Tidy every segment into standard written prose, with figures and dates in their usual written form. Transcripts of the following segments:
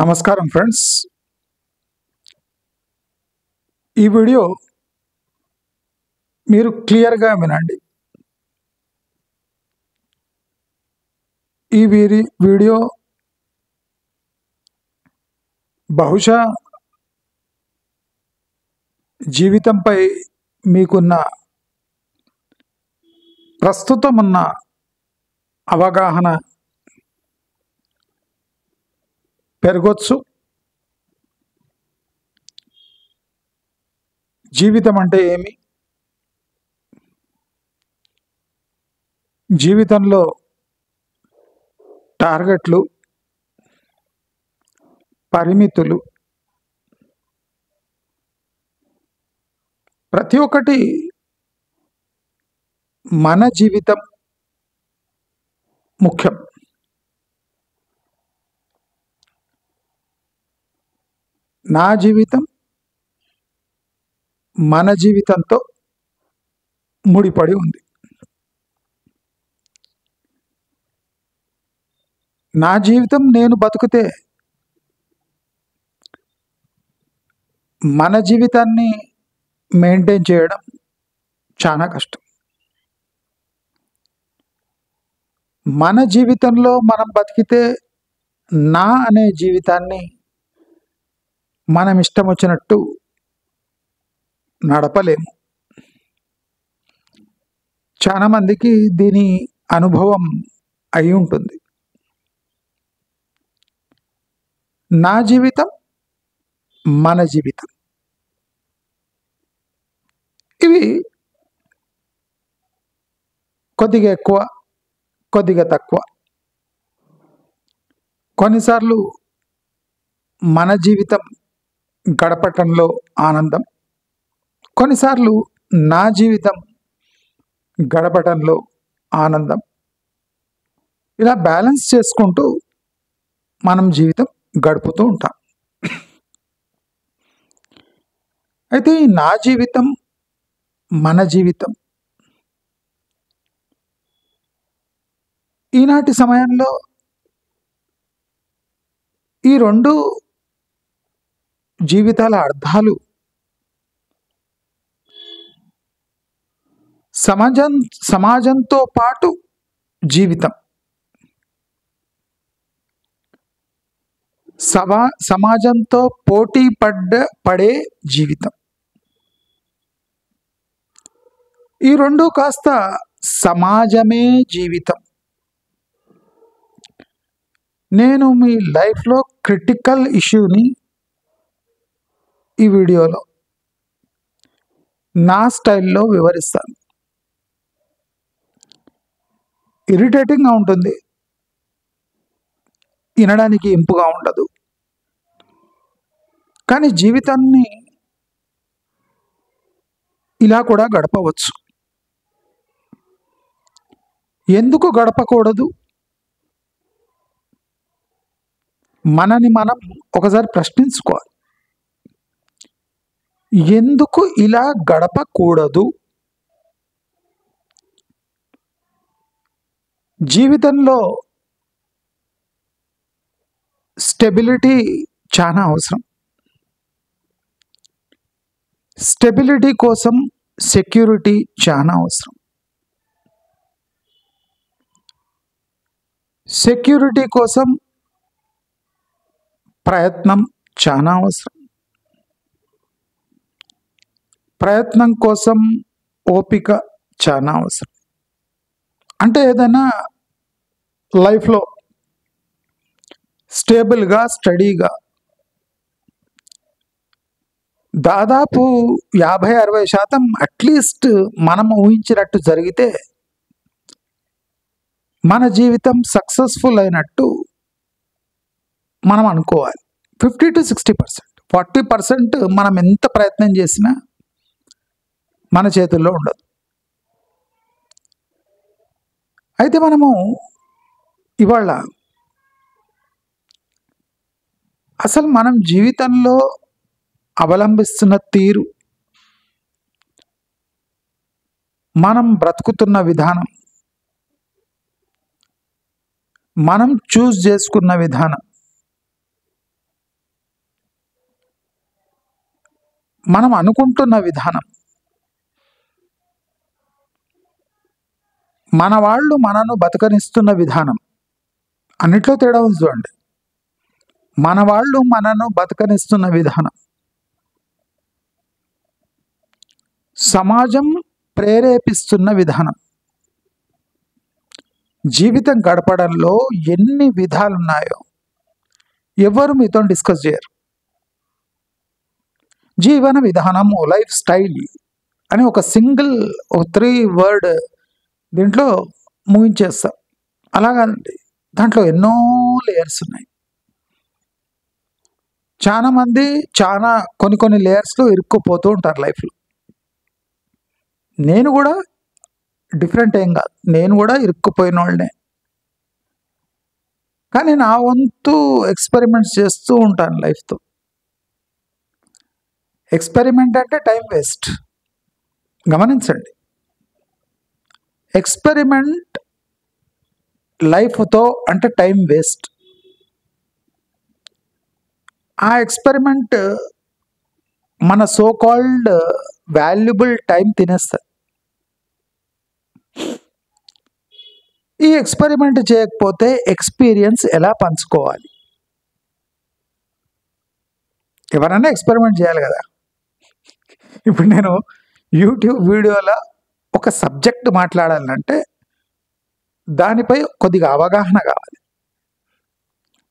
నమస్కారం ఫ్రెండ్స్. ఈ వీడియో మీరు క్లియర్గా వినండి. ఈ వీడియో బహుశా జీవితంపై మీకున్న ప్రస్తుతం ఉన్న అవగాహన పెరగొచ్చు. జీవితం అంటే ఏమి, జీవితంలో టార్గెట్లు, పరిమితులు, ప్రతి ఒక్కటి మన జీవితం ముఖ్యం. నా జీవితం మన జీవితంతో ముడిపడి ఉంది. నా జీవితం నేను బతుకుతే మన జీవితాన్ని మెయింటైన్ చేయడం చాలా కష్టం. మన జీవితంలో మనం బతికితే నా అనే జీవితాన్ని మనం ఇష్టం వచ్చినట్టు నడపలేము. చాలా మందికి దీని అనుభవం అయి ఉంటుంది. నా జీవితం మన జీవితం, ఇవి కొద్దిగా ఎక్కువ, కొద్దిగా తక్కువ. కొన్నిసార్లు మన జీవితం గడపటంలో ఆనందం, కొన్నిసార్లు నా జీవితం గడపటంలో ఆనందం. ఇలా బ్యాలెన్స్ చేసుకుంటూ మనం జీవితం గడుపుతూ ఉంటాం. అయితే ఈ నా జీవితం మన జీవితం ఈనాటి సమయంలో ఈ రెండు జీవితాల అర్థాలు సమాజంతో పాటు జీవితం, సమాజంతో పోటీ పడే జీవితం, ఈ రెండు కాస్త సమాజమే జీవితం. నేను మీ లైఫ్లో క్రిటికల్ ఇష్యూని ఈ వీడియోలో నా స్టైల్లో వివరిస్తాను. ఇరిటేటింగ్గా ఉంటుంది, వినడానికి ఇంపుగా ఉండదు. కానీ జీవితాన్ని ఇలా కూడా గడపవచ్చు. ఎందుకు గడపకూడదు? మనని మనం ఒకసారి ప్రశ్నించుకోవాలి. ఎందుకు ఇలా గడపకూడదు? జీవితంలో స్టెబిలిటీ చాలా అవసరం. స్టెబిలిటీ కోసం సెక్యూరిటీ చాలా అవసరం. సెక్యూరిటీ కోసం ప్రయత్నం చాలా అవసరం. ప్రయత్నం కోసం ఓపిక చాలా అవసరం. అంటే ఏదైనా లైఫ్లో స్టేబుల్గా, స్టడీగా దాదాపు 50-60% అట్లీస్ట్ మనం ఊహించినట్టు జరిగితే మన జీవితం సక్సెస్ఫుల్ అయినట్టు మనం అనుకోవాలి. 50-60%, 40% మనం ఎంత ప్రయత్నం చేసినా మన చేతుల్లో ఉండదు. అయితే మనము ఇవాళ అసలు మనం జీవితంలో అవలంబిస్తున్న తీరు, మనం బ్రతుకుతున్న విధానం, మనం చూస్ చేసుకున్న విధానం, మనం అనుకుంటున్న విధానం, మన వాళ్ళు మనను బతకనిస్తున్న విధానం, అన్నిట్లో తేడా ఉంది చూడండి. మన వాళ్ళు మనను బతకనిస్తున్న విధానం, సమాజం ప్రేరేపిస్తున్న విధానం, జీవితం గడపడంలో ఎన్ని విధాలు ఉన్నాయో ఎవరు మీతో డిస్కస్ చేయరు. జీవన విధానము, లైఫ్ స్టైల్ అని ఒక సింగిల్, ఒక 3 వర్డ్ దీంట్లో ముగించేస్తాం. అలాగండి, దాంట్లో ఎన్నో లేయర్స్ ఉన్నాయి. చాలామంది కొన్ని లేయర్స్లో ఇరుక్కుపోతూ ఉంటారు లైఫ్లో. నేను కూడా డిఫరెంట్ ఏం కాదు, నేను కూడా ఇరుక్కుపోయిన వాళ్ళనే. కానీ నా వంతు ఎక్స్పెరిమెంట్స్ చేస్తూ ఉంటాను లైఫ్తో. ఎక్స్పెరిమెంట్ అంటే టైం వేస్ట్. గమనించండి, ఎక్స్పెరిమెంట్ లైఫ్తో అంటే టైం వేస్ట్. ఆ ఎక్స్పెరిమెంట్ మన సో కాల్డ్ వాల్యుబుల్ టైం తినేస్తుంది. ఈ ఎక్స్పెరిమెంట్ చేయకపోతే ఎక్స్పీరియన్స్ ఎలా పంచుకోవాలి? ఎవరైనా ఎక్స్పెరిమెంట్ చేయాలి కదా. ఇప్పుడు నేను యూట్యూబ్ వీడియోలో ఒక సబ్జెక్ట్ మాట్లాడాలంటే దానిపై కొద్దిగా అవగాహన కావాలి.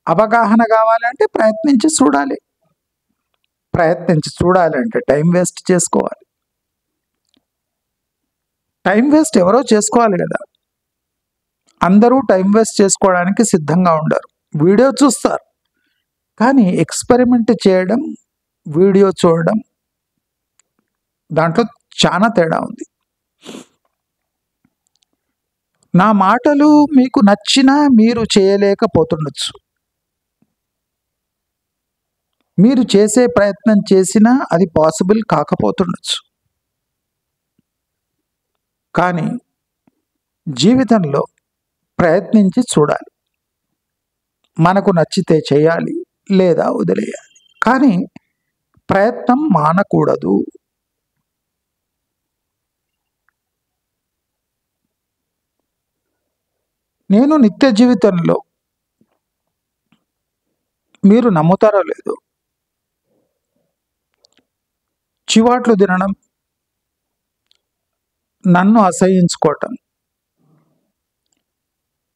అవగాహన కావాలంటే ప్రయత్నించి చూడాలంటే టైం వేస్ట్ చేసుకోవాలి. టైం వేస్ట్ ఎవరో చేసుకోవాలి కదా. అందరూ టైం వేస్ట్ చేసుకోవడానికి సిద్ధంగా ఉండరు. వీడియో చూస్తారు, కానీ ఎక్స్పెరిమెంట్ చేయడం, వీడియో చూడడం, దాంట్లో చాలా తేడా ఉంది. నా మాటలు మీకు నచ్చినా మీరు చేయలేకపోతుండొచ్చు. మీరు చేసే ప్రయత్నం చేసినా అది పాసిబుల్ కాకపోతుండొచ్చు. కానీ జీవితంలో ప్రయత్నించి చూడాలి. మనకు నచ్చితే చేయాలి, లేదా వదిలేయాలి. కానీ ప్రయత్నం మానకూడదు. నేను నిత్య జీవితంలో, మీరు నమ్ముతారో లేదో, చివాట్లు తినడం, నన్ను అసహించుకోవటం,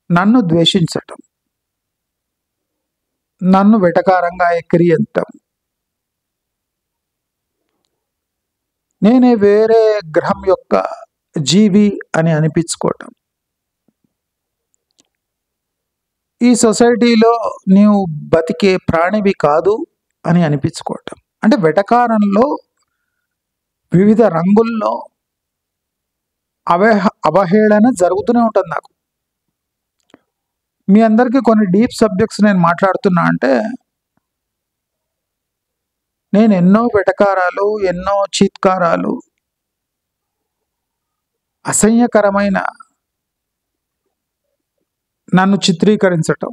నన్ను ద్వేషించటం, నన్ను వెటకారంగా ఎక్కిరియంతం, నేనే వేరే గ్రహం యొక్క జీవి అని అనిపించుకోవటం, ఈ సొసైటీలో నీవు బతికే ప్రాణివి కాదు అని అనిపించుకోవటం. అంటే వెటకారంలో వివిధ రంగుల్లో అవహేళన జరుగుతూనే ఉంటుంది నాకు. మీ అందరికీ కొన్ని డీప్ సబ్జెక్ట్స్ నేను మాట్లాడుతున్నా అంటే నేను ఎన్నో వెటకారాలు, ఎన్నో చీత్కారాలు, అసహ్యకరమైన నన్ను చిత్రీకరించటం,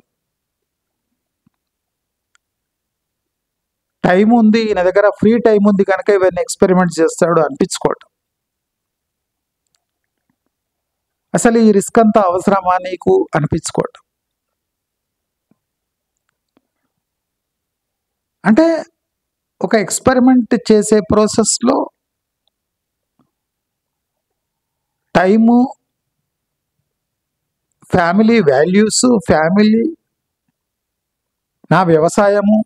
టైం ఉంది, నా దగ్గర ఫ్రీ టైం ఉంది కనుక ఇవన్నీ ఎక్స్పెరిమెంట్ చేస్తాడు అనిపించుకోవటం, అసలు ఈ రిస్క్ అంతా అవసరమా నీకు అనిపించుకోవటం. అంటే ఒక ఎక్స్పెరిమెంట్ చేసే ప్రాసెస్లో టైము, ఫ్యామిలీ వాల్యూస్, ఫ్యామిలీ, నా వ్యవసాయము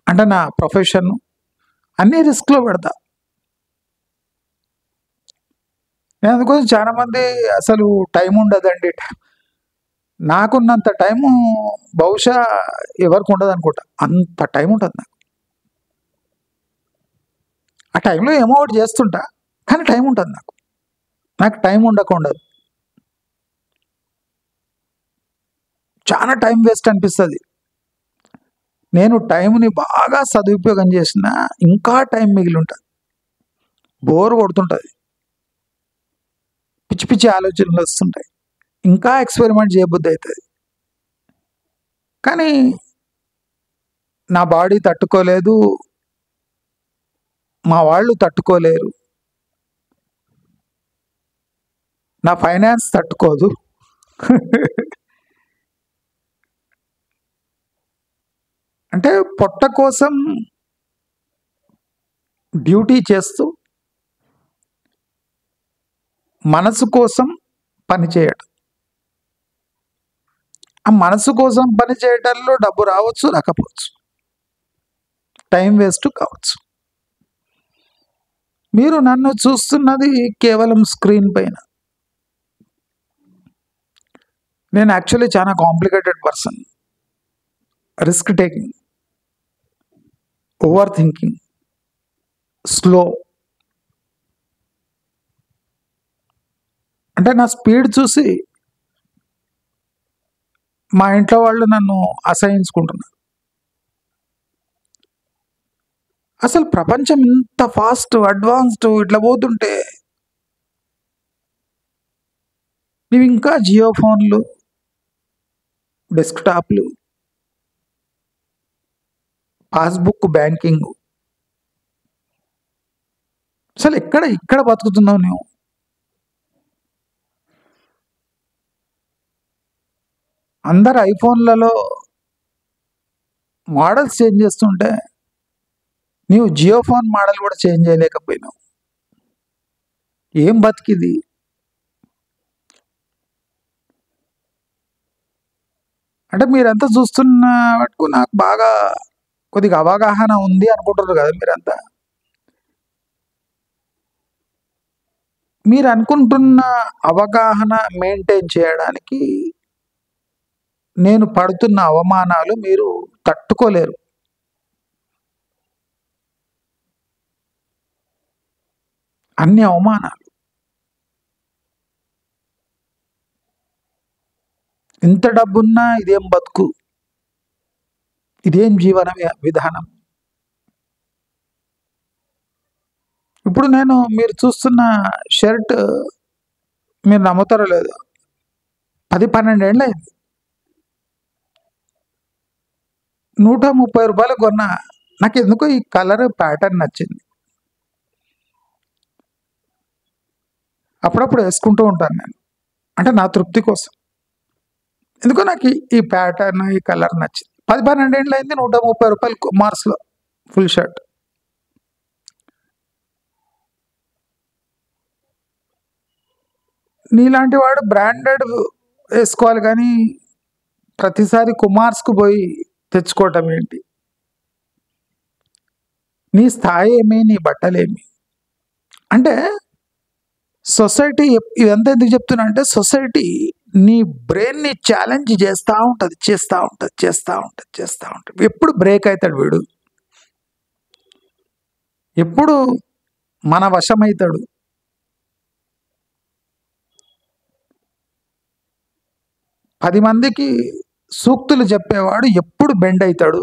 అంటే నా ప్రొఫెషన్ అన్నీ రిస్క్లో పెడతా. నేను అందుకోసం చాలామంది అసలు టైం ఉండదండి, నాకున్నంత టైము బహుశా ఎవరికి ఉండదు అనుకుంటా. అంత టైం ఉంటుంది నాకు. ఆ టైంలో ఏమో ఒకటి చేస్తుంటా, కానీ టైం ఉంటుంది నాకు టైం ఉండకుండదు. చాలా టైం వేస్ట్ అనిపిస్తుంది. నేను టైంని బాగా సదుపయోగం చేసిన ఇంకా టైం మిగిలి ఉంటుంది. బోర్ కొడుతుంటుంది, పిచ్చి పిచ్చి ఆలోచనలు వస్తుంటాయి, ఇంకా ఎక్స్పెరిమెంట్ చేయబుద్ధి అవుతుంది. కానీ నా బాడీ తట్టుకోలేదు, మా వాళ్ళు తట్టుకోలేరు, నా ఫైనాన్స్ తట్టుకోదు. అంటే పొట్ట కోసం డ్యూటీ చేస్తూ మనసు కోసం పని చేయడం. ఆ మనసు కోసం పని చేయడంలో డబ్బు రావచ్చు, రాకపోవచ్చు, టైం వేస్ట్ కావచ్చు. మీరు నన్ను చూస్తున్నది కేవలం స్క్రీన్ పైన. నేను యాక్చువల్లీ చాలా complicated person. Risk taking, over thinking, slow. అంటే నా స్పీడ్ చూసి మా ఇంట్లో వాళ్ళు నన్ను అసహించుకుంటున్నారు. అసలు ప్రపంచం ఇంత ఫాస్ట్ అడ్వాన్స్డ్ ఇట్లా పోతుంటే నీవు ఇంకా జియో ఫోన్లు, డెస్క్టాప్లు, పాస్బుక్ బ్యాంకింగ్. అసలు ఇక్కడ బతుకుతున్నావు నువ్వు? అందరు ఐఫోన్లలో మోడల్స్ చేంజ్ చేస్తుంటే నీవు జియో ఫోన్ మోడల్ కూడా చేంజ్ చేయలేకపోయినావు. ఏం బతికిది? అంటే మీరంతా చూస్తున్న వరకు నాకు బాగా కొద్దిగా అవగాహన ఉంది అనుకుంటున్నారు కదా మీరంతా. మీరు అనుకుంటున్న అవగాహన మెయింటైన్ చేయడానికి నేను పడుతున్న అవమానాలు మీరు తట్టుకోలేరు. అన్ని అవమానాలు. ఇంత డబ్బున్నా ఇదేం బతుకు, ఇదేం జీవన విధానం. ఇప్పుడు మీరు చూస్తున్న షర్ట్ మీరు నమ్ముతారో లేదు, 10-12 ఏళ్ళు అయింది. 130 రూపాయలు కొన్నా. నాకు ఎందుకో ఈ కలర్ ప్యాటర్న్ నచ్చింది. అప్పుడప్పుడు వేసుకుంటూ ఉంటాను నేను, అంటే నా తృప్తి కోసం. ఎందుకో నాకు ఈ ప్యాటర్న్, ఈ కలర్ నచ్చింది. 10-12 ఏళ్ళు అయింది. 130 రూపాయలు మార్స్లో ఫుల్ షర్ట్. నీలాంటి వాడు బ్రాండెడ్ వేసుకోవాలి కానీ ప్రతిసారి కుమార్స్కు పోయి తెచ్చుకోవటం ఏంటి? నీ స్థాయి ఏమి, నీ బట్టలేమి? అంటే సొసైటీ ఇదంతా ఎందుకు చెప్తున్నా అంటే, సొసైటీ నీ బ్రెయిన్ని ఛాలెంజ్ చేస్తూ ఉంటుంది. ఎప్పుడు బ్రేక్ అవుతాడు వీడు? ఎప్పుడు మన వశమవుతాడు? పది మందికి సూక్తులు చెప్పేవాడు ఎప్పుడు బెండ్ అవుతాడు?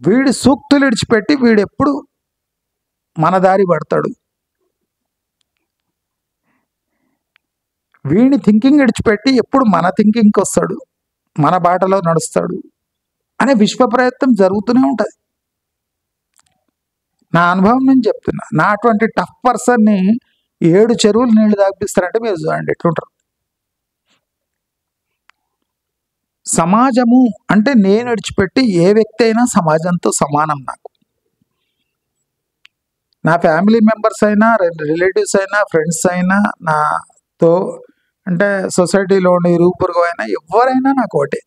వీడి సూక్తులు ఇడిచిపెట్టి వీడెప్పుడు మన దారి పడతాడు? వీడిని థింకింగ్ ఇడిచిపెట్టి ఎప్పుడు మన థింకింగ్కి వస్తాడు, మన బాటలో నడుస్తాడు అనే విశ్వ ప్రయత్నం జరుగుతూనే ఉంటుంది. నా అనుభవం నేను చెప్తున్నా. నా అటువంటి టఫ్ పర్సన్ని 7 చెరువులు నీళ్లు తాగిపిస్తారంటే మీరు చూడండి ఎట్లుంటారు. సమాజము అంటే నేను విడిచిపెట్టి ఏ వ్యక్తి అయినా సమాజంతో సమానం. నాకు నా ఫ్యామిలీ మెంబర్స్ అయినా, రిలేటివ్స్ అయినా, ఫ్రెండ్స్ అయినా, నాతో అంటే సొసైటీలో ఉండే ఇరుగు పొరుగు అయినా, ఎవరైనా నాకు ఒకటే.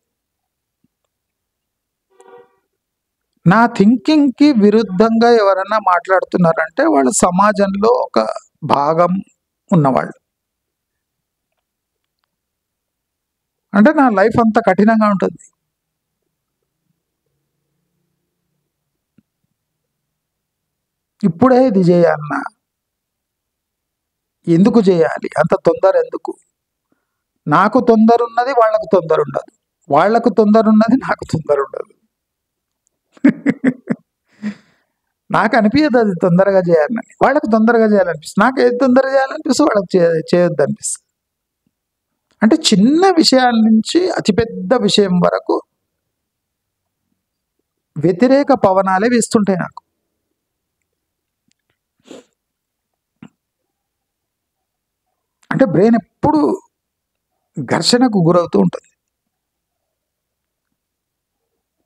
నా థింకింగ్కి విరుద్ధంగా ఎవరైనా మాట్లాడుతున్నారంటే వాళ్ళు సమాజంలో ఒక భాగం ఉన్నవాళ్ళు. అంటే నా లైఫ్ అంత కఠినంగా ఉంటుంది. ఇప్పుడే ఇది చేయాలన్నా, ఎందుకు చేయాలి? అంత తొందర ఎందుకు? నాకు తొందర ఉన్నది, వాళ్ళకు తొందర ఉండదు. వాళ్లకు తొందర ఉన్నది, నాకు తొందర ఉండదు. నాకు అనిపించదు అది తొందరగా చేయాలని, వాళ్ళకి తొందరగా చేయాలనిపిస్తుంది. నాకు ఏది తొందరగా చేయాలనిపిస్తుంది, వాళ్ళకి చేయొద్దు అనిపిస్తుంది. అంటే చిన్న విషయాల నుంచి అతిపెద్ద విషయం వరకు వ్యతిరేక పవనాలే వేస్తుంటాయి నాకు. అంటే బ్రెయిన్ ఎప్పుడు ఘర్షణకు గురవుతూ ఉంటుంది.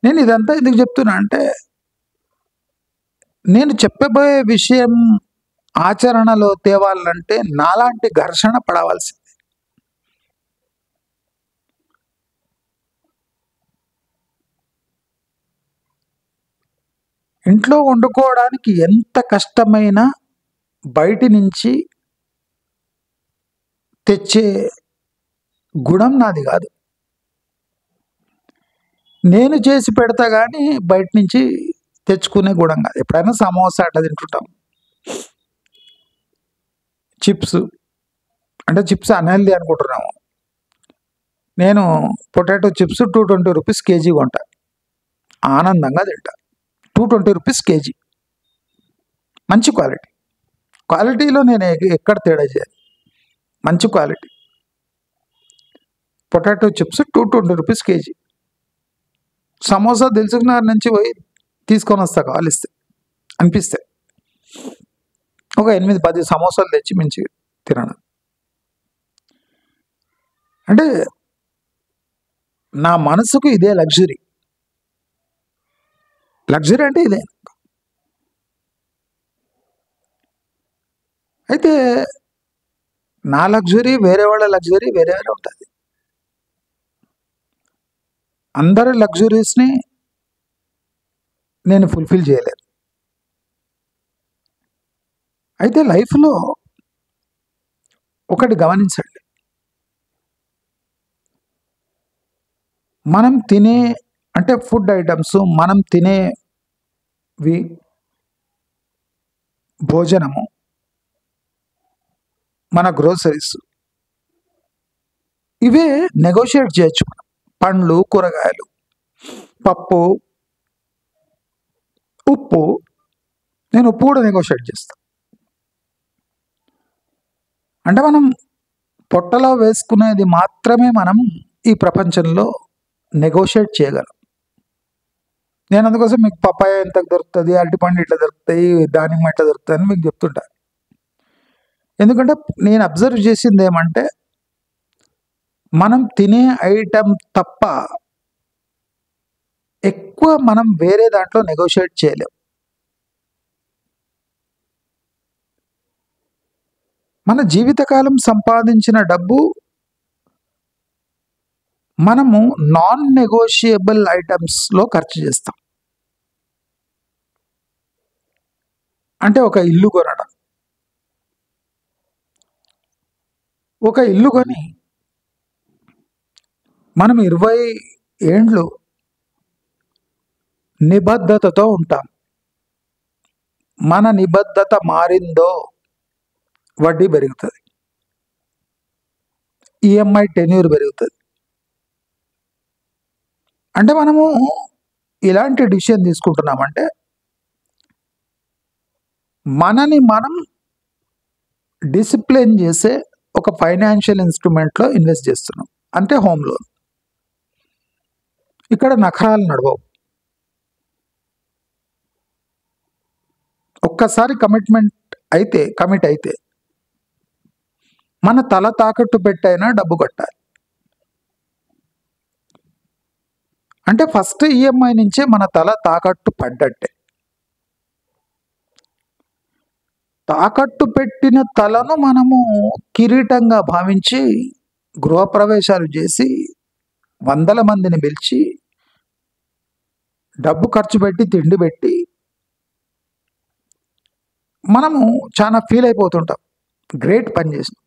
నేను ఇదంతా ఎందుకు చెప్తున్నా అంటే, నేను చెప్పబోయే విషయం ఆచరణలో తేవాలంటే నాలాంటి ఘర్షణ పడవలసింది. ఇంట్లో వండుకోవడానికి ఎంత కష్టమైనా బయటి నుంచి తెచ్చే గుణం నాది కాదు. నేను చేసి పెడతా కానీ బయట నుంచి తెచ్చుకునే గుణం కాదు. ఎప్పుడైనా సమోసా అట్లా తింటుంటాం, చిప్స్ అంటే చిప్స్ అన్హెల్దీ అనుకుంటున్నాము. నేను పొటాటో చిప్స్ 220 రూపీస్ కేజీ కొంటా, ఆనందంగా తింటా. 220 రూపీస్ కేజీ, మంచి క్వాలిటీ. క్వాలిటీలో నేను ఎక్కడ తేడా చేయాలి, మంచి quality. Potato chips 220 rupees KG. Samosa Dilsukhnagar నుంచి పోయి తీసుకొని వస్తా కావాలిస్తే, అనిపిస్తే ఒక 8-10 సమోసాలు తెచ్చి మంచిగా తినడం. అంటే నా మనసుకు ఇదే లగ్జరీ. లగ్జరీ అంటే ఇదే. అయితే నా లగ్జరీ వేరే వాళ్ళ లగ్జరీ వేరే వేరే ఉంటుంది. అందరి లగ్జరీస్ని నేను ఫుల్ఫిల్ చేయలేను. అయితే లైఫ్లో ఒకటి గమనించండి, మనం తినే అంటే ఫుడ్ ఐటమ్స్, మనం తినేవి, భోజనము, మన గ్రోసరీస్, ఇవే నెగోషియేట్ చేయొచ్చు మనం. పండ్లు, కూరగాయలు, పప్పు, ఉప్పు, నేను ఉప్పు కూడా నెగోషియేట్ చేస్తాను. అంటే మనం పొట్టలో వేసుకునేది మాత్రమే మనం ఈ ప్రపంచంలో నెగోషియేట్ చేయగలం. నేను అందుకోసం మీకు పప్పాయ ఎంత దొరుకుతుంది, అరటిపండు ఇట్లా దొరుకుతాయి, దానిమ్మ ఎట్లా దొరుకుతాయి అని మీకు చెప్తుంటా. ఎందుకంటే నేను అబ్జర్వ్ చేసింది ఏమంటే, మనం తినే ఐటెం తప్ప ఎక్కువ మనం వేరే దాంట్లో నెగోషియేట్ చేయలేం. మన జీవితకాలం సంపాదించిన డబ్బు మనము నాన్ నెగోషియబుల్ ఐటమ్స్లో ఖర్చు చేస్తాం. అంటే ఒక ఇల్లు కొనడం, ఒక ఇల్లు కొని మనం 20 ఏండ్లు నిబద్ధతతో ఉంటాం. మన నిబద్ధత మారిందో వడ్డీ పెరుగుతుంది, ఈఎంఐ టెన్యూర్ పెరుగుతుంది. అంటే మనము ఇలాంటి డిసిషన్ తీసుకుంటున్నామంటే మనని మనం డిసిప్లిన్ చేసే ఒక ఫైనాన్షియల్ ఇన్స్ట్రుమెంట్లో ఇన్వెస్ట్ చేస్తున్నాం, అంటే హోమ్ లోన్. ఇక్కడ నఖరాలు నడవవు. ఒక్కసారి కమిట్ అయితే మన తల తాకట్టు పెట్టైనా డబ్బు కట్టాలి. అంటే ఫస్ట్ ఈఎంఐ నుంచే మన తల తాకట్టు పడ్డట్టే. తాకట్టు పెట్టిన తలను మనము కిరీటంగా భావించి గృహప్రవేశాలు చేసి 100 మందిని పిలిచి డబ్బు ఖర్చు పెట్టి తిండి పెట్టి మనము చాలా ఫీల్ అయిపోతుంటాం, గ్రేట్ పని చేసినాం.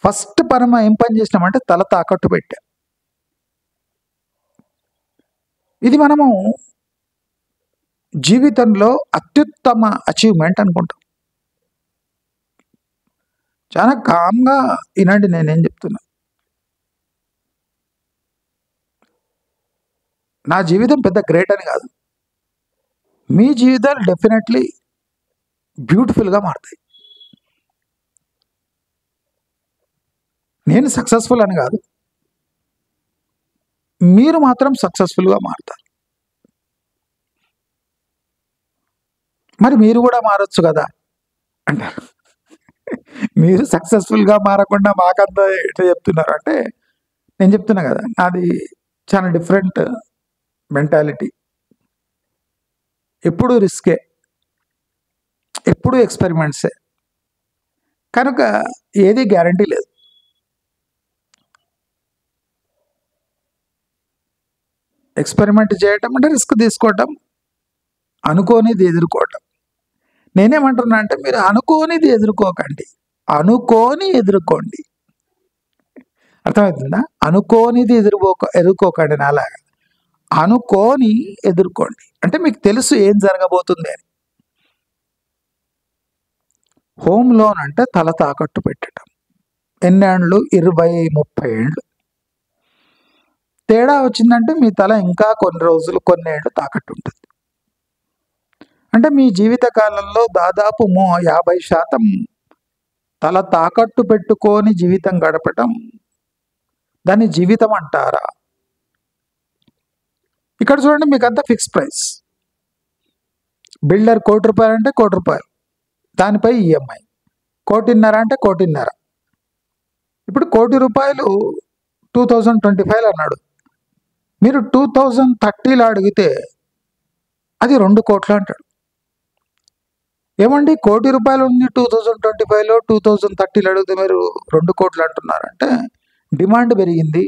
ఫస్ట్ ఏం పని చేసినామంటే తల తాకట్టు పెట్టాం. ఇది మనము జీవితంలో అత్యుత్తమ అచీవ్మెంట్ అనుకుంటాం. చాలా కామ్గా వినండి నేనేం చెప్తున్నా. నా జీవితం పెద్ద గ్రేట్ అని కాదు, మీ జీవితాలు డెఫినెట్లీ బ్యూటిఫుల్గా మారుతాయి. నేను సక్సెస్ఫుల్ అని కాదు, మీరు మాత్రం సక్సెస్ఫుల్గా మారుతారు. మరి మీరు కూడా మారొచ్చు కదా అంటారు. మీరు సక్సెస్ఫుల్గా మారకుండా మాకంతా ఎట్లా చెప్తున్నారు అంటే, నేను చెప్తున్నా కదా, నాది చాలా డిఫరెంట్ మెంటాలిటీ. ఎప్పుడు రిస్కే, ఎప్పుడు ఎక్స్పెరిమెంట్సే, కనుక ఏది గ్యారంటీ లేదు. ఎక్స్పెరిమెంట్ చేయటం అంటే రిస్క్ తీసుకోవటం, అనుకోనిది ఎదుర్కోవటం. నేనేమంటున్నా అంటే, మీరు అనుకోనిది ఎదుర్కోకండి, అనుకోని ఎదుర్కోండి. అర్థమవుతుందా? అనుకోనిది ఎదుర్కోకండి. నాలాగా అనుకోని ఎదుర్కోండి అంటే మీకు తెలుసు ఏం జరగబోతుంది అని. హోమ్ లోన్ అంటే తల తాకట్టు పెట్టడం. ఎన్నేళ్ళు? 20-30 ఏళ్ళు. తేడా వచ్చిందంటే మీ తల ఇంకా కొన్ని రోజులు, కొన్నేళ్ళు తాకట్టు ఉంటుంది. అంటే మీ జీవిత కాలంలో దాదాపు 50% తల తాకట్టు పెట్టుకొని జీవితం గడపటం, దాన్ని జీవితం అంటారా? ఇక్కడ చూడండి, మీకు అంతా ఫిక్స్ ప్రైస్. బిల్డర్ ₹1,00,00,000 అంటే ₹1,00,00,000, దానిపై ఈఎంఐ. 1,50,00,000 అంటే 1,50,00,000. ఇప్పుడు ₹1,00,00,000 2025 అన్నాడు, మీరు 2030లో అడిగితే అది 2 కోట్లు అంటాడు. ఏమండి, ₹1,00,00,000 ఉంది 2025లో, 2030లో అడిగితే మీరు 2 కోట్లు అంటున్నారంటే డిమాండ్ పెరిగింది,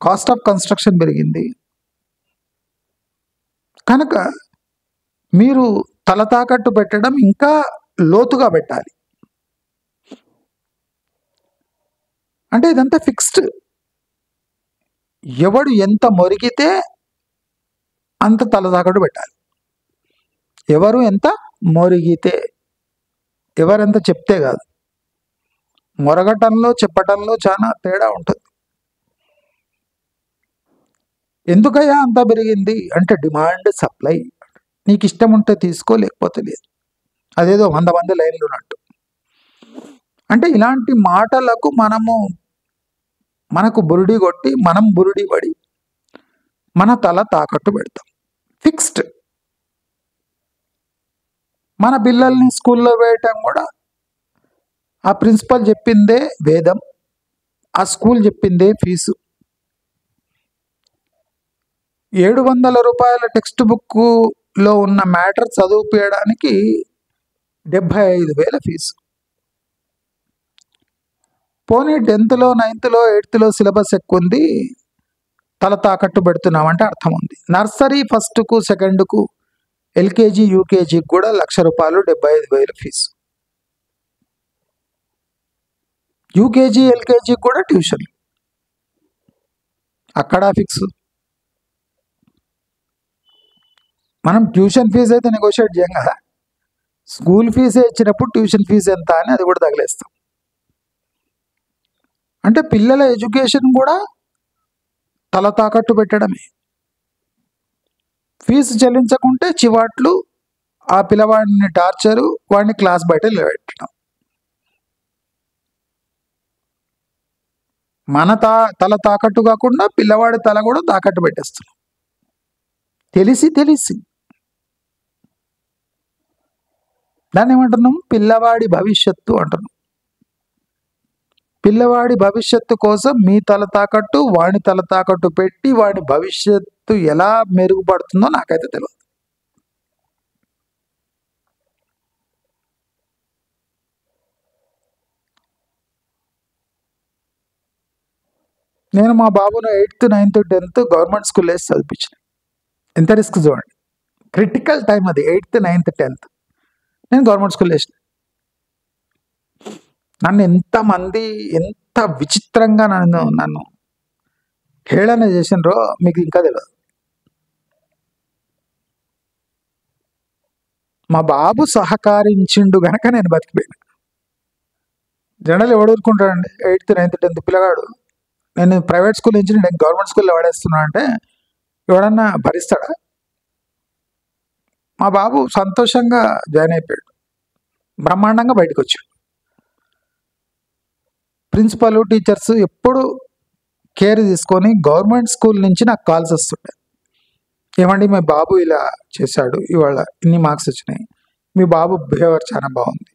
కాస్ట్ ఆఫ్ కన్స్ట్రక్షన్ పెరిగింది. కనుక మీరు తల తాకట్టు పెట్టడం ఇంకా లోతుగా పెట్టాలి. అంటే ఇదంతా ఫిక్స్డ్. ఎవడు ఎంత మొరిగితే అంత తల తాకట్టు పెట్టాలి. ఎవరు ఎంత మొరిగితే, ఎవరెంత చెప్తే కాదు. మొరగటంలో చెప్పటంలో చాలా తేడా ఉంటుంది. ఎందుకయ్యా అంత పెరిగింది అంటే డిమాండ్ సప్లై. నీకు ఇష్టం ఉంటే తీసుకో, లేకపోతే లేదు. అదేదో 100 మంది లైన్లు ఉన్నట్టు. అంటే ఇలాంటి మాటలకు మనకు బురుడి కొట్టి, మనం బురుడి పడి మన తల తాకట్టు పెడతాం. ఫిక్స్డ్. మన పిల్లల్ని స్కూల్లో వేయటం కూడా ఆ ప్రిన్సిపల్ చెప్పిందే వేదం, ఆ స్కూల్ చెప్పిందే ఫీజు. ₹700 టెక్స్ట్ బుక్లో ఉన్న మ్యాటర్ చదువుకోవడానికి 75,000 ఫీజు. పోనీ 10th లో 9th లో 8th లో సిలబస్ ఎక్కువ ఉంది, తల తాకట్టు పెడుతున్నామంటే అర్థం ఉంది. నర్సరీ 1కు 2కు, ఎల్కేజీ యూకేజీకి కూడా ₹1,00,000 75,000 ఫీజు. యూకేజీ ఎల్కేజీకి కూడా ట్యూషన్, అక్కడ ఫిక్స్. మనం ట్యూషన్ ఫీజు అయితే నెగోషియేట్ చేయం కదా, స్కూల్ ఫీజే ఇచ్చినప్పుడు ట్యూషన్ ఫీజు ఎంత అని అది కూడా తగిలేస్తాం. అంటే పిల్లల ఎడ్యుకేషన్ కూడా తల తాకట్టు పెట్టడమే. ఫీజు చెల్లించకుంటే చివాట్లు, ఆ పిల్లవాడిని టార్చరు, వాడిని క్లాస్ బయట నిలబెట్టడం. మన తల తాకట్టు కాకుండా పిల్లవాడి తల కూడా తాకట్టు పెట్టేస్తున్నాం, తెలిసి. దాన్ని ఏమంటున్నాం? పిల్లవాడి భవిష్యత్తు అంటున్నాం. పిల్లవాడి భవిష్యత్తు కోసం మీ తల తాకట్టు, వాడి తల తాకట్టు పెట్టి వాడి భవిష్యత్తు ఎలా మెరుగుపడుతుందో నాకైతే తెలియదు. నేను మా బాబును 8th, 9th, 10th government school వేసి చదివించిన. ఎంత రిస్క్ చూడండి, క్రిటికల్ టైం అది. 8th, 9th, 10th నేను గవర్నమెంట్ స్కూల్ వేసిన. నన్ను ఎంత విచిత్రంగా నన్ను హేళన చేసినరో మీకు ఇంకా తెలియదు. మా బాబు సహకరించిండు గనక నేను బతికిపోయినా. జనరల్ ఎవడు ఊరుకుంటాడండి? 8th, 9th, 10th పిల్లగాడు నేను ప్రైవేట్ స్కూల్ నుంచి నేను గవర్నమెంట్ స్కూల్లో పడేస్తున్నా అంటే ఎవడన్నా భరిస్తాడా? మా బాబు సంతోషంగా జాయిన్ అయిపోయాడు, బ్రహ్మాండంగా బయటకు వచ్చాడు. ప్రిన్సిపల్, టీచర్స్ ఎప్పుడు కేర్ తీసుకొని గవర్నమెంట్ స్కూల్ నుంచి నాకు కాల్స్ వస్తుంటాయి. ఏమండి, మీ బాబు ఇలా చేశాడు, ఇవాళ ఇన్ని మార్క్స్ వచ్చినాయి, మీ బాబు బిహేవియర్ చాలా బాగుంది.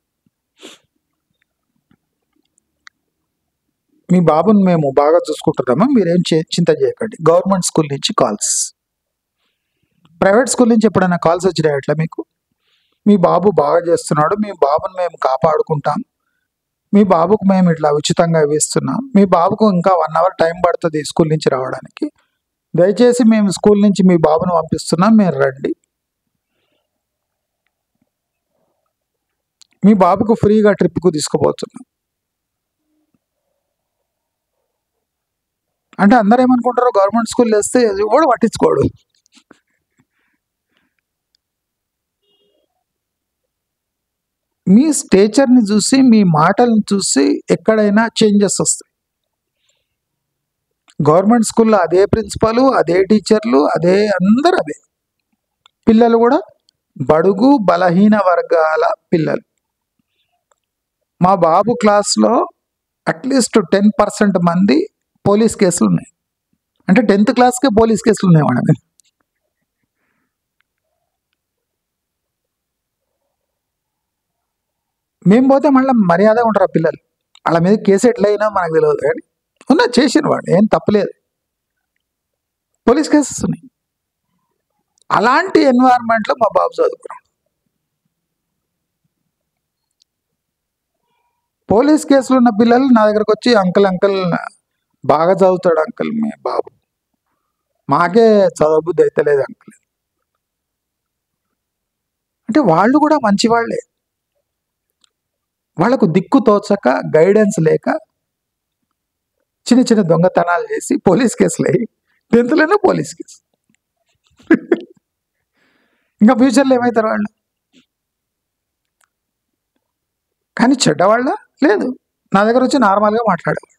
మీ బాబుని మేము బాగా చూసుకుంటున్నామా, మీరేం చింత చేయకండి. గవర్నమెంట్ స్కూల్ నుంచి కాల్స్. ప్రైవేట్ స్కూల్ నుంచి ఎప్పుడైనా కాల్స్ వచ్చినాయి అట్లా మీకు? మీ బాబు బాగా చేస్తున్నాడు, మీ బాబుని మేము కాపాడుకుంటాం, మీ బాబుకు మేము ఇట్లా ఉచితంగా ఇస్తున్నాం, మీ బాబుకు ఇంకా 1 అవర్ టైం పడుతుంది స్కూల్ నుంచి రావడానికి, దయచేసి మేము స్కూల్ నుంచి మీ బాబును పంపిస్తున్నాం, మీరు రండి, మీ బాబుకు ఫ్రీగా ట్రిప్కు తీసుకుపోతున్నాం అంటే అందరూ ఏమనుకుంటారో, గవర్నమెంట్ స్కూల్ వేస్తే ఎవడు పట్టించుకోడు. మీ స్టేచర్ని చూసి, మీ మాటలను చూసి ఎక్కడైనా చేంజెస్ వస్తాయి. గవర్నమెంట్ స్కూల్లో అదే ప్రిన్సిపల్, అదే టీచర్లు, అదే అందరూ అదే. పిల్లలు కూడా బడుగు బలహీన వర్గాల పిల్లలు. మా బాబు క్లాస్లో అట్లీస్ట్ 10% మంది పోలీస్ కేసులు ఉన్నాయి. అంటే 10th క్లాస్కే పోలీస్ కేసులు ఉన్నాయి మేడం. మేము పోతే మళ్ళీ మర్యాదగా ఉంటారు ఆ పిల్లలు. వాళ్ళ మీద కేసు ఎట్లయినా మనకు తెలియదు, కానీ చేసిన వాడు ఏం తప్పలేదు, పోలీస్ కేసెస్ ఉన్నాయి. అలాంటి ఎన్వైర్న్మెంట్లో మా బాబు చదువుకున్నాడు. పోలీస్ కేసులు ఉన్న పిల్లలు నా దగ్గరకు వచ్చి, అంకుల్ బాగా చదువుతాడు అంకుల్ మీ బాబు, మాకే చదవబుద్ధి అయితలేదు అంకుల్. అంటే వాళ్ళు కూడా మంచివాళ్లే. వాళ్లకు దిక్కు తోచక, గైడెన్స్ లేక చిన్న చిన్న దొంగతనాలు చేసి పోలీస్ కేసులు అయ్యి 10th పోలీస్ కేసు. ఇంకా ఫ్యూచర్లో ఏమవుతారు వాళ్ళు? కానీ చెడ్డవాళ్ళ లేదు, నా దగ్గర వచ్చి నార్మల్గా మాట్లాడేవాళ్ళు.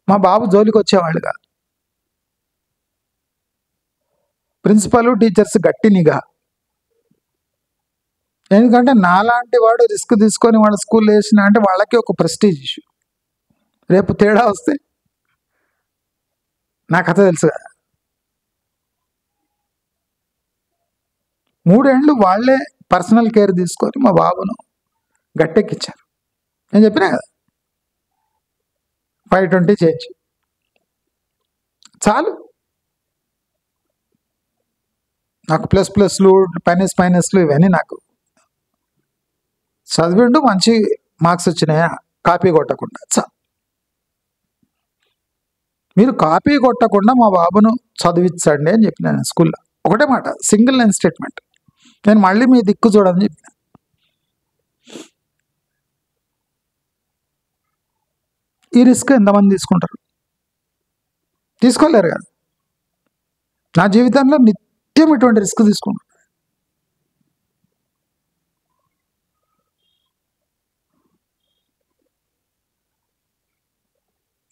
మా బాబు జోలికి వచ్చేవాళ్ళు కాదు. ప్రిన్సిపల్, టీచర్స్ గట్టి నిఘా. ఎందుకంటే నాలాంటి వాడు రిస్క్ తీసుకొని వాళ్ళ స్కూల్లో వేసిన అంటే వాళ్ళకి ఒక ప్రెస్టీజ్ ఇష్యూ. రేపు తేడా వస్తే నా కథ తెలుసు కదా. 3 ఏళ్ళు వాళ్ళే పర్సనల్ కేర్ తీసుకొని మా బాబును గట్టెక్కిచ్చారు. నేను చెప్పినా కదా, 520 చేంజ్ చాలు. నాకు ప్లస్లు మైనస్లు ఇవన్నీ నాకు. చదివిండు, మంచి మార్క్స్ వచ్చినాయా, కాపీ కొట్టకుండా చాలు. మీరు కాపీ కొట్టకుండా మా బాబును చదివించండి అని చెప్పిన నేను స్కూల్లో. ఒకటే మాట, సింగిల్ లైన్ స్టేట్మెంట్. నేను మళ్ళీ మీ దిక్కు చూడని చెప్పిన. ఈ రిస్క్ ఎంతమంది తీసుకుంటారు? తీసుకోలేరు కదా. నా జీవితంలో నిత్యం ఇటువంటి రిస్క్ తీసుకున్నాను.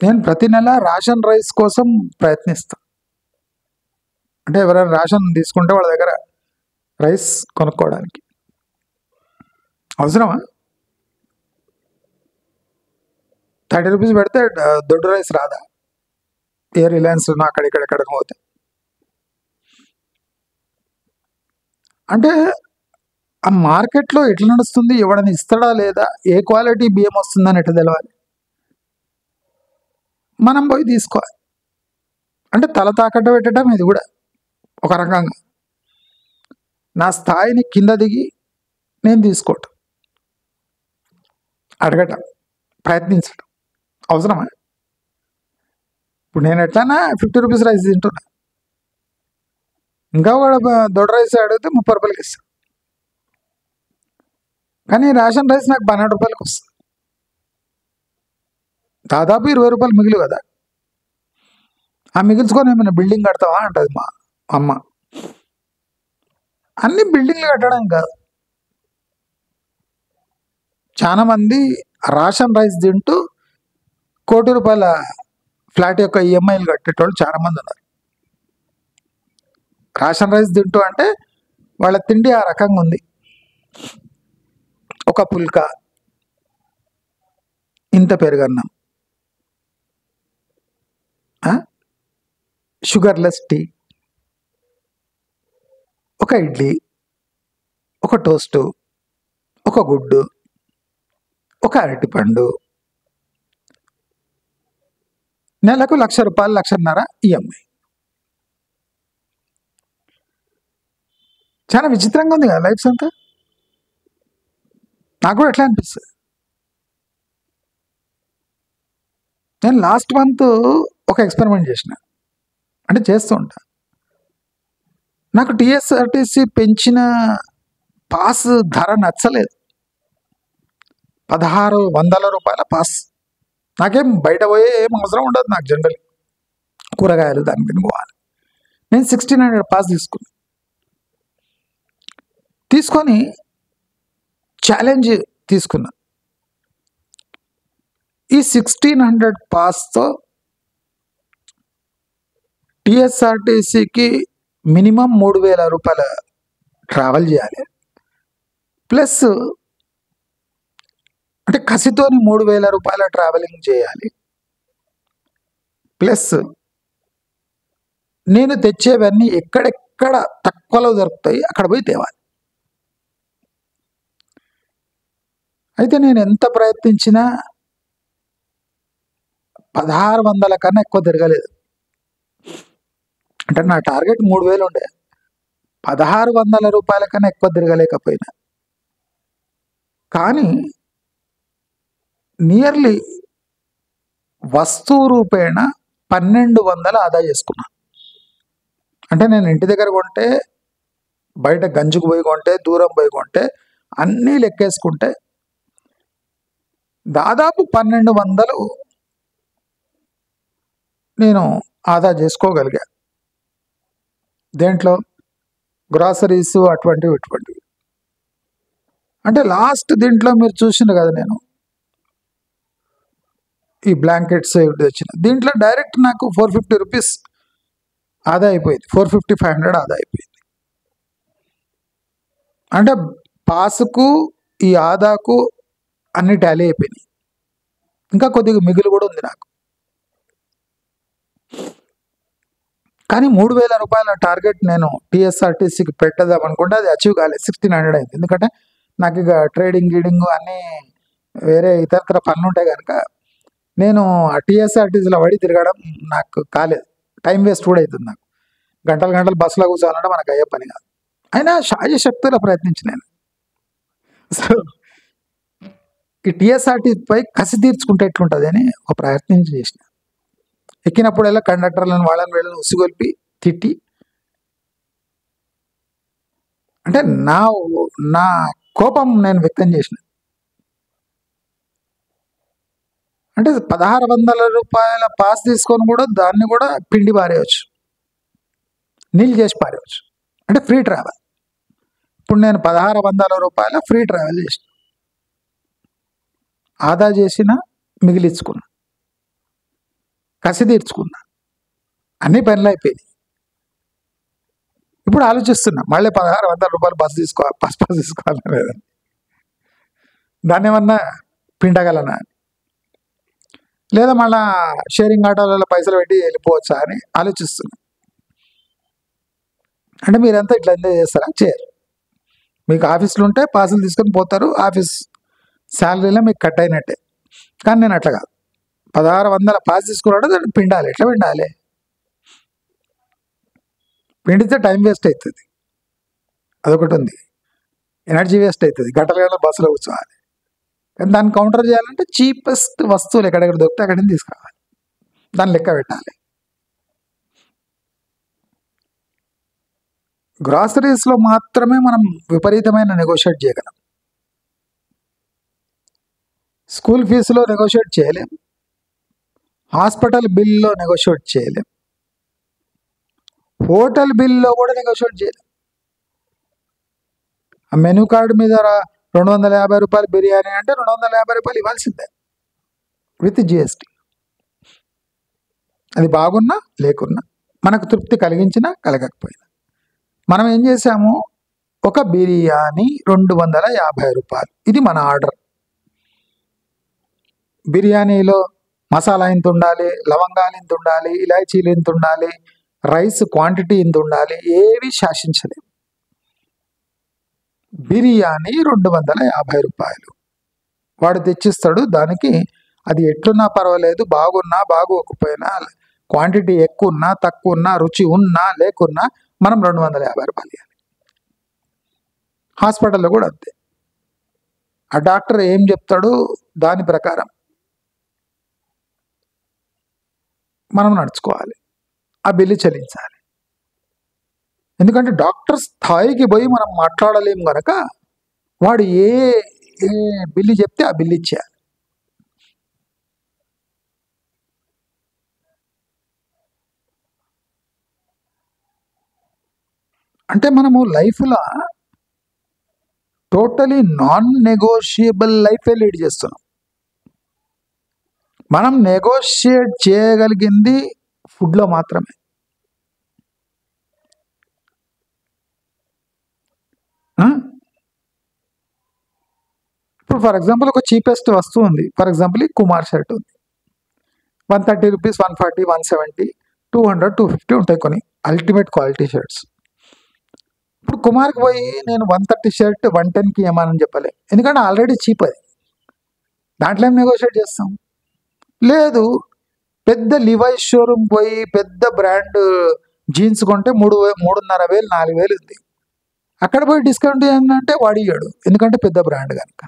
నేను ప్రతి నెల రేషన్ రైస్ కోసం ప్రయత్నిస్తాను. అంటే ఎవరైనా రేషన్ తీసుకుంటే వాళ్ళ దగ్గర రైస్ కొనుక్కోవడానికి. అవసరమా? 30 రూపీస్ పెడితే దొడ్డు రైస్ రాదా? ఏ రిలయన్స్లో అక్కడిక్కడ పోతే. అంటే ఆ మార్కెట్లో ఎట్లా నడుస్తుంది, ఎవడని ఇస్తాడా లేదా, ఏ క్వాలిటీ బియ్యం వస్తుందని ఎట్లా తెలవాలి? మనం పోయి తీసుకోవాలి. అంటే తల తాకట్టు పెట్టడం ఇది కూడా ఒక రకంగా. నా స్థాయిని కింద దిగి నేను తీసుకోవటం, అడగటం, ప్రయత్నించడం అవసరమా? ఇప్పుడు నేను ఎట్లన్నా 50 రూపీస్ రైస్ తింటున్నా, ఇంకా కూడా దొడ్డ రైస్ అడిగితే 30 రూపాయలకి ఇస్తాను. కానీ రేషన్ రైస్ నాకు 12 రూపాయలకి వస్తుంది. దాదాపు 20 రూపాయలు మిగిలి కదా. ఆ మిగిల్చుకొని ఏమైనా బిల్డింగ్ కడతావా అంటది మా అమ్మ. అన్ని బిల్డింగ్లు కట్టడం కాదు. చాలా మంది రేషన్ రైస్ తింటూ ₹1 కోటి ఫ్లాట్ యొక్క ఈఎంఐలు కట్టేటోళ్ళు చాలా మంది ఉన్నారు. రేషన్ రైస్ తింటూ అంటే వాళ్ళ తిండి ఆ రకంగా ఉంది. ఒక పుల్కా, ఇంత పెరుగన్నం, షుగర్లెస్ టీ, ఒక ఇడ్లీ, ఒక టోస్టు, ఒక గుడ్డు, ఒక అరటిపండు, నెలకు 1,00,000 రూపాయలు 1,50,000 ఈఎంఐ. చాలా విచిత్రంగా ఉంది కదా లైఫ్స్ అంతా. నాకు కూడా ఎట్లా అనిపిస్తుంది. నేను లాస్ట్ మంత్ ఒక ఎక్స్పెరిమెంట్ చేసిన, అంటే చేస్తూ ఉంటా. నాకు టీఎస్ఆర్టీసీ పెంచిన పాస్ ధర నచ్చలేదు. 1,600 రూపాయల పాస్. నాకేం బయట పోయే ఏం అవసరం ఉండదు నాకు, జనరల్ కూరగాయలు దాన్ని తినుకోవాలి. నేను 1,600 పాస్ తీసుకొని ఛాలెంజ్ తీసుకున్నా. ఈ 1,600 పాస్తో టీఎస్ఆర్టీసీకి మినిమం 3,000 రూపాయల ట్రావెల్ చేయాలి. ప్లస్ అంటే కసితోని 3,000 రూపాయల ట్రావెలింగ్ చేయాలి. ప్లస్ నేను తెచ్చేవన్నీ ఎక్కడెక్కడ తక్కువలో దొరుకుతాయి అక్కడ పోయి తేవాలి. అయితే నేను ఎంత ప్రయత్నించినా 1,600 కన్నా ఎక్కువ తిరగలేదు. అంటే నా టార్గెట్ 3,000 ఉండే. 1,600 రూపాయల కన్నా ఎక్కువ తిరగలేకపోయినా. కానీ నియర్లీ వస్తువు రూపేణ 1,200 ఆదా చేసుకున్నా. అంటే నేను ఇంటి దగ్గర కొంటే, బయట గంజుకు పోయి కొంటే, దూరం పోయి కొంటే, అన్నీ లెక్కేసుకుంటే దాదాపు 1,200 నేను ఆదా చేసుకోగలిగా. దేంట్లో? గ్రాసరీస్ అటువంటివి ఇటువంటివి. అంటే లాస్ట్ దీంట్లో మీరు చూసిన కదా, నేను ఈ బ్లాంకెట్స్ తెచ్చిన దీంట్లో డైరెక్ట్ నాకు 450 రూపీస్ ఆదా అయిపోయింది. 450-500 ఆదా అయిపోయింది. అంటే పాసుకు ఈ ఆదాకు అన్ని టాలీ అయిపోయినాయి. ఇంకా కొద్దిగా మిగులు కూడా ఉంది నాకు. కానీ 3,000 రూపాయల టార్గెట్ నేను టీఎస్ఆర్టీసీకి పెట్టదాం అనుకుంటే అది అచీవ్ కాలేదు. 1,600 అయింది. ఎందుకంటే నాకు ఇక ట్రేడింగ్ గీడింగ్ అన్నీ వేరే ఇతరత్ర పనులు ఉంటాయి కనుక నేను ఆ టీఎస్ఆర్టీసీలో పడి తిరగడం నాకు కాలేదు. టైం వేస్ట్ కూడా అవుతుంది నాకు. గంటలు బస్సులో కూర్చోవాలంటే మనకు అయ్యే పని కాదు. అయినా శాయశక్తుల ప్రయత్నించి నేను సో ఈ టీఎస్ఆర్టీపై కసి తీర్చుకుంటే ఎట్లుంటుంది అని ఒక ప్రయత్నం చేసిన. ఎక్కినప్పుడల్లా కండక్టర్లను వాళ్ళని వీళ్ళని ఉసిగొల్పి తిట్టి, అంటే నా కోపం నేను వ్యక్తం చేసిన. అంటే 1,600 రూపాయల పాస్ తీసుకొని కూడా దాన్ని కూడా పిండి పారేయచ్చు, నీళ్ళు చేసి పారేయచ్చు. అంటే ఫ్రీ ట్రావెల్. ఇప్పుడు నేను 1,600 రూపాయల ఫ్రీ ట్రావెల్ చేసిన, ఆదా చేసిన, మిగిలించుకున్నా, కసి తీర్చుకున్నా, అన్ని పనులు అయిపోయినాయి. ఇప్పుడు ఆలోచిస్తున్నా మళ్ళీ 1,600 రూపాయలు బస్ తీసుకోవాలి లేదని, దాన్ని ఏమన్నా పిండగలనా, లేదా మళ్ళా షేరింగ్ ఆటోలలో పైసలు పెట్టి వెళ్ళిపోవచ్చా అని ఆలోచిస్తున్నా. అంటే మీరంతా ఇట్లా ఎంజాయ్ చేస్తారా? చేయరు. మీకు ఆఫీసులు ఉంటే పాసులు తీసుకొని పోతారు, ఆఫీస్ శాలరీలో మీకు కట్ అయినట్టే. కానీ నేను అట్లా కాదు. 1,600 పాస్ తీసుకున్నాడు, దాన్ని పిండాలి. ఎట్లా పిండాలి? పిండితే టైం వేస్ట్ అవుతుంది, అదొకటి ఉంది. ఎనర్జీ వేస్ట్ అవుతుంది, గంటల బస్సులో కూర్చోవాలి. కానీ దాన్ని కౌంటర్ చేయాలంటే చీపెస్ట్ వస్తువులు ఎక్కడెక్కడ దొరికితే అక్కడి నుంచి తీసుకురావాలి, దాన్ని లెక్క పెట్టాలి. గ్రాసరీస్లో మాత్రమే మనం విపరీతమైన నెగోషియేట్ చేయగలం. స్కూల్ ఫీజులో నెగోషియేట్ చేయలేం, హాస్పిటల్ బిల్లో నెగోషియేట్ చేయలేం, హోటల్ బిల్లో కూడా నెగోషియేట్ చేయలేం. ఆ మెనూ కార్డు మీద 250 రూపాయలు బిర్యానీ అంటే 250 రూపాయలు ఇవ్వాల్సిందే విత్ జిఎస్టీ. అది బాగున్నా లేకున్నా, మనకు తృప్తి కలిగించినా కలగకపోయినా. మనం ఏం చేసాము, ఒక బిర్యానీ 250 రూపాయలు, ఇది మన ఆర్డర్. బిర్యానీలో మసాలా ఇంత ఉండాలి, లవంగాలు ఇంత ఉండాలి, ఇలాచీలు ఇంత ఉండాలి, రైస్ క్వాంటిటీ ఇంత ఉండాలి, ఏవి శాసించలేము. బిర్యానీ 250 రూపాయలు వాడు తెచ్చిస్తాడు. దానికి అది ఎట్లున్నా పర్వాలేదు, బాగున్నా బాగోకపోయినా, క్వాంటిటీ ఎక్కువ ఉన్నా తక్కువ ఉన్నా, రుచి ఉన్నా లేకున్నా మనం 250 రూపాయలు ఇవ్వాలి. హాస్పిటల్లో కూడా అంతే. ఆ డాక్టర్ ఏం చెప్తాడు దాని ప్రకారం మనం నడుచుకోవాలి, ఆ బిల్లు చెల్లించాలి. ఎందుకంటే డాక్టర్ స్థాయికి పోయి మనం మాట్లాడలేము కనుక వాడు ఏ ఏ బిల్లు చెప్తే ఆ బిల్లు ఇచ్చేయాలి. అంటే మనము లైఫ్లో టోటలీ నాన్ నెగోషియబుల్ లైఫే లీడ్ చేస్తున్నాం. మనం నెగోషియేట్ చేయగలిగింది ఫుడ్లో మాత్రమే. ఇప్పుడు ఫర్ ఎగ్జాంపుల్ ఒక చీపెస్ట్ వస్తువు ఉంది. ఫర్ ఎగ్జాంపుల్ ఈ కుమార్ షర్ట్ ఉంది, 130 రూపీస్, 140, 170, 200, 250 ఉంటాయి కొన్ని అల్టిమేట్ క్వాలిటీ షర్ట్స్. ఇప్పుడు కుమార్కి పోయి నేను 130 షర్ట్ 110కి ఏమని చెప్పలే, ఎందుకంటే ఆల్రెడీ చీప్ అది. దాంట్లో ఏం నెగోషియేట్ చేస్తాం? లేదు, పెద్ద లివైస్ షోరూమ్ పోయి పెద్ద బ్రాండ్ జీన్స్ కొంటే 3,500, 4,000 ఉంది. అక్కడ పోయి డిస్కౌంట్ ఏంటంటే వాడు ఇయ్యాడు, ఎందుకంటే పెద్ద బ్రాండ్ కనుక.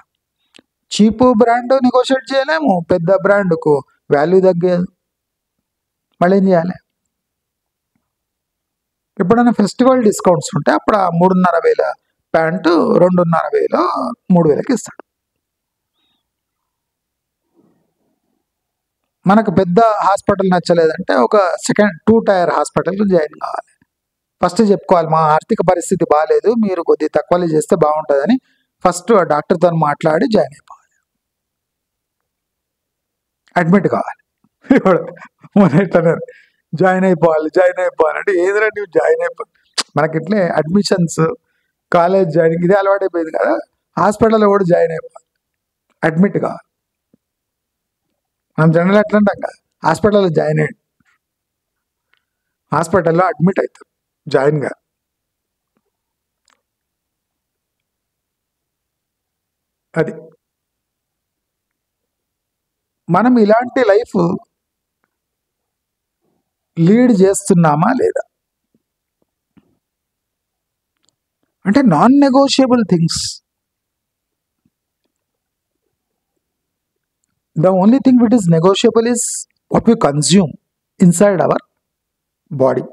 చీప్ బ్రాండ్ నెగోషియేట్ చేయలేము, పెద్ద బ్రాండ్కు వాల్యూ తగ్గేది. మళ్ళీ ఏం చేయాలి? ఎప్పుడైనా ఫెస్టివల్ డిస్కౌంట్స్ ఉంటే అప్పుడు ఆ 3,500 ప్యాంటు 2,500, 3,000కి ఇస్తాడు. మనకు పెద్ద హాస్పిటల్ నచ్చలేదంటే ఒక సెకండ్ 2 టైర్ హాస్పిటల్కి జాయిన్ కావాలి. ఫస్ట్ చెప్పుకోవాలి, మా ఆర్థిక పరిస్థితి బాగాలేదు, మీరు కొద్దిగా తక్కువలో చేస్తే బాగుంటుందని ఫస్ట్ ఆ డాక్టర్తో మాట్లాడి జాయిన్ అయిపోవాలి, అడ్మిట్ కావాలి. మన ఎట్లా జాయిన్ అయిపోవాలి అంటే ఏదైనా నువ్వు జాయిన్ అయిపో, మనకి ఇట్లే అడ్మిషన్స్, కాలేజ్ జాయినింగ్ ఇదే అలవాటు అయిపోయింది కదా. హాస్పిటల్లో కూడా జాయిన్ అయిపోవాలి, అడ్మిట్ కావాలి. మనం జనరల్ ఎట్లా అంటాం కదా, హాస్పిటల్లో జాయిన్ అయ్యండి, హాస్పిటల్లో అడ్మిట్ అవుతారు, జాయిన్గా. అది మనం ఇలాంటి లైఫ్ లీడ్ చేస్తున్నామా లేదా అంటే non negotiable things. The only thing which is negotiable is what we consume inside our body.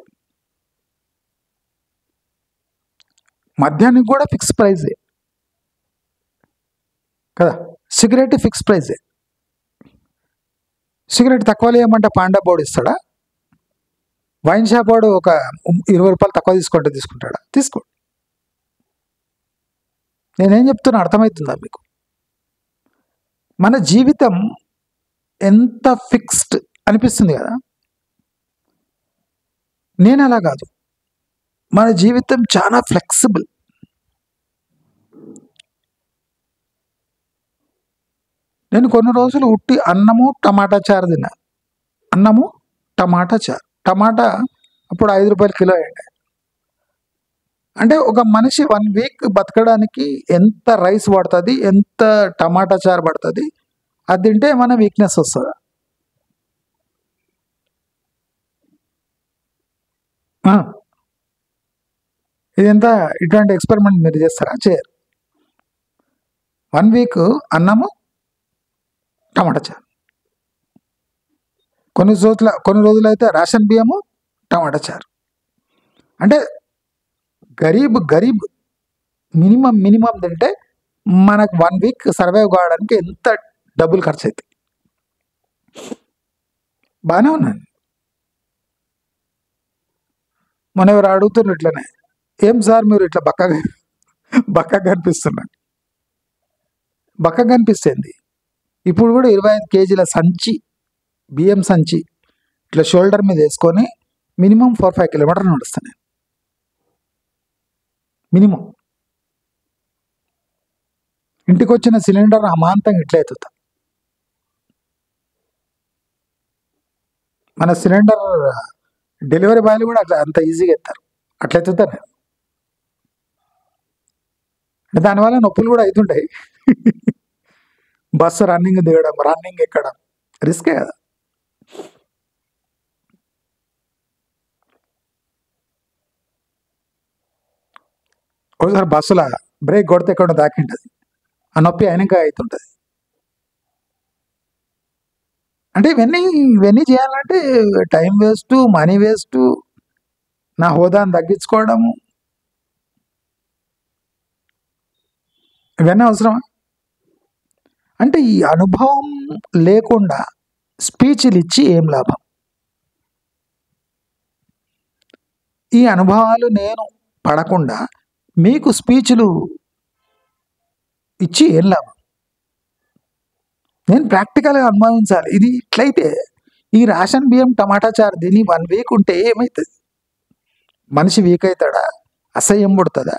మద్యానికి కూడా ఫిక్స్ ప్రైజే కదా, సిగరెట్ ఫిక్స్ ప్రైజే. సిగరెట్ తక్కువ లేమంటే పాండా బోర్డు ఇస్తాడా? వైన్ షాప్ వాడు ఒక 20 రూపాయలు తక్కువ తీసుకుంటాడా? తీసుకో. నేనేం చెప్తున్నా అర్థమవుతుందా మీకు? మన జీవితం ఎంత ఫిక్స్డ్ అనిపిస్తుంది కదా, నేను అలా కాదు. మన జీవితం చాలా ఫ్లెక్సిబుల్. నేను కొన్ని రోజులు ఉట్టి అన్నము టమాటా చారు తిన్నా. అన్నము టమాటా చారు, టమాటా అప్పుడు 5 రూపాయలు కిలో అయ్యండి. అంటే ఒక మనిషి 1 వీక్ బతకడానికి ఎంత రైస్ పడుతుంది, ఎంత టమాటా చారు పడుతుంది, అది తింటే మన వీక్నెస్ వస్తుంది. ఇదంత ఇటువంటి ఎక్స్పెరిమెంట్ మీరు చేస్తారా? చేయరు. 1 వీక్ అన్నము టమాటా చారు, కొన్ని రోజులైతే రేషన్ బియ్యము టమాటా చారు. అంటే గరీబ్ మినిమం తింటే మనకు 1 వీక్ సర్వైవ్ కావడానికి ఎంత డబ్బులు ఖర్చు అవుతాయి. బాగానే ఉన్నాను. మన ఎవరు అడుగుతున్నారు ఇట్లనే, ఏం సార్ మీరు ఇట్లా బక్కగా కనిపిస్తున్నారు? బక్కగా కనిపిస్తుంది. ఇప్పుడు కూడా 25 కేజీల సంచి, బియ్యం సంచి ఇట్లా షోల్డర్ మీద వేసుకొని మినిమం 4-5 కిలోమీటర్లు నడుస్తాను మినిమం. ఇంటికి వచ్చిన సిలిండర్ అమాంతంగా ఇట్లా ఎత్తుతా. మన సిలిండర్ డెలివరీ బాయ్లు కూడా అట్లా అంత ఈజీగా ఎత్తారు, అట్లా ఎత్తుతాను నేను. దానివల్ల నొప్పులు కూడా అవుతుంటాయి. బస్సు రన్నింగ్ దిగడం, రన్నింగ్ ఎక్కడం, రిస్కే కదా. ఒకసారి బస్సులో బ్రేక్ కొడితే ఎక్కడ దాకింటుంది, ఆ నొప్పి ఆయనక అవుతుంటుంది. అంటే ఇవన్నీ చేయాలంటే టైం వేస్ట్, మనీ వేస్ట్, నా హోదాను తగ్గించుకోవడము, ఇవన్నీ అవసరమా? అంటే ఈ అనుభవం లేకుండా స్పీచ్లు ఇచ్చి ఏం లాభం? ఈ అనుభవాలు నేను పడకుండా మీకు స్పీచ్లు ఇచ్చి ఏం లాభం? నేను ప్రాక్టికల్గా అనుభవించాలి. ఇది ఇట్లయితే ఈ రేషన్ బియ్యం టమాటా చారు దీన్ని 1 వీక్ ఉంటే ఏమవుతుంది? మనిషి వీక్ అవుతాడా? అసహ్యం పుడుతుందా?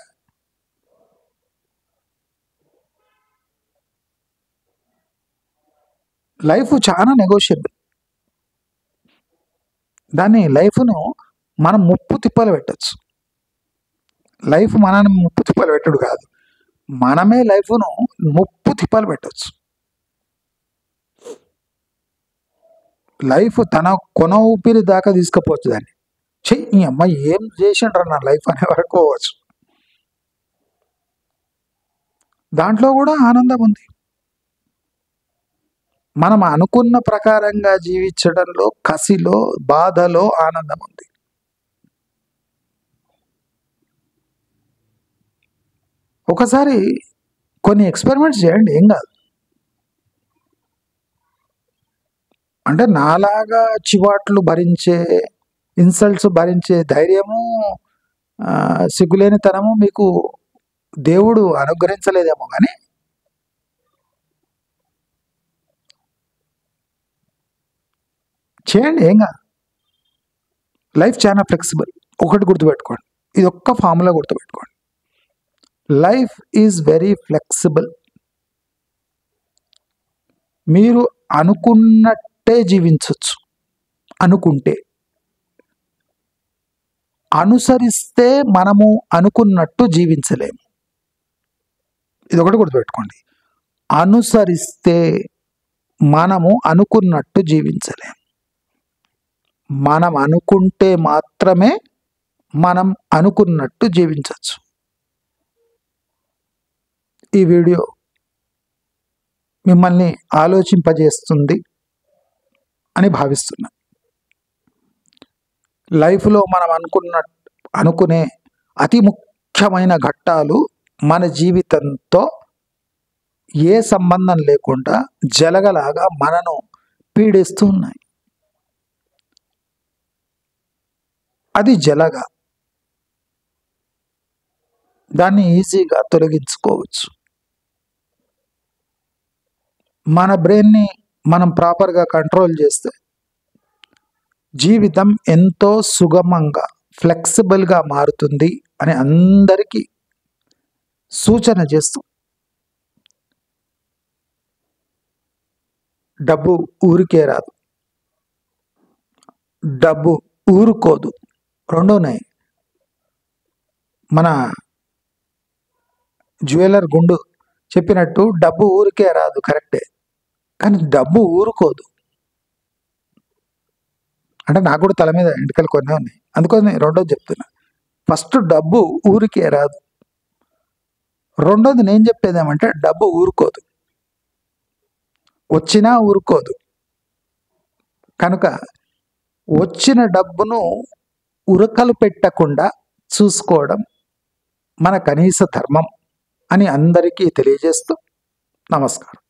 లైఫ్ చాలా నెగోషియబుల్. దాన్ని లైఫ్ను మనం ముప్పు తిప్పలు పెట్టచ్చు. లైఫ్ మనల్ని ముప్పు తిప్పలు పెట్టడు కాదు, మనమే లైఫ్ను ముప్పు తిప్పలు పెట్టచ్చు. లైఫ్ తన కొన ఊపిరి దాకా తీసుకుపోవచ్చు దాన్ని. చెయ్యి ఈ అమ్మాయి ఏం చేసిండ్రా నా లైఫ్ అనే వరకు పోవచ్చు. దాంట్లో కూడా ఆనందం ఉంది. మనం అనుకున్న ప్రకారంగా జీవించడంలో, కసిలో, బాధలో ఆనందం ఉంది. ఒకసారి కొన్ని ఎక్స్పెరిమెంట్స్ చేయండి, ఏం కాదు. అంటే నాలాగా చివాట్లు భరించే, ఇన్సల్ట్స్ భరించే ధైర్యము, సిగ్గులేనితనము మీకు దేవుడు అనుగ్రహించలేదేమో కానీ చేయండి, ఏం కాదు. లైఫ్ చాలా ఫ్లెక్సిబుల్. ఒకటి గుర్తుపెట్టుకోండి, ఇది ఒక్క ఫార్ములా గుర్తుపెట్టుకోండి. Life is very flexible. మీరు అనుకున్నట్టే జీవించవచ్చు అనుకుంటే. అనుసరిస్తే మనము అనుకున్నట్టు జీవించలేము. ఇది ఒకటి గుర్తుపెట్టుకోండి. అనుసరిస్తే మనము అనుకున్నట్టు జీవించలేము. మనం అనుకుంటే మాత్రమే మనం అనుకున్నట్టు జీవించవచ్చు. ఈ వీడియో మిమ్మల్ని ఆలోచింపజేస్తుంది అని భావిస్తున్నా. లైఫ్లో మనం అనుకునే అతి ముఖ్యమైన ఘట్టాలు మన జీవితంతో ఏ సంబంధం లేకుండా జలగలాగా మనను పీడిస్తూ ఉన్నాయి. అది జలగ, దాన్ని ఈజీగా తొలగించుకోవచ్చు. మన బ్రెయిన్ని మనం ప్రాపర్గా కంట్రోల్ చేస్తే జీవితం ఎంతో సుగమంగా, ఫ్లెక్సిబుల్గా మారుతుంది అని అందరికీ సూచన చేస్తూ, డబ్బు ఊరికే రాదు, డబ్బు ఊరుకోదు, రెండు ఉన్నాయి. మన జ్యువెలర్ గుండు చెప్పినట్టు డబ్బు ఊరికే రాదు, కరెక్టే, కానీ డబ్బు ఊరుకోదు. అంటే నాకు కూడా తల మీద ఎంటికలు కొన్ని ఉన్నాయి, అందుకని రెండోది చెప్తున్నా. ఫస్ట్ డబ్బు ఊరికే రాదు, రెండోది నేను చెప్పేది ఏమంటే డబ్బు ఊరుకోదు, వచ్చినా ఊరుకోదు. కనుక వచ్చిన డబ్బును ఉరకలు పెట్టకుండా చూసుకోవడం మన కనీస ధర్మం అని అందరికీ తెలియజేస్తూ నమస్కారం.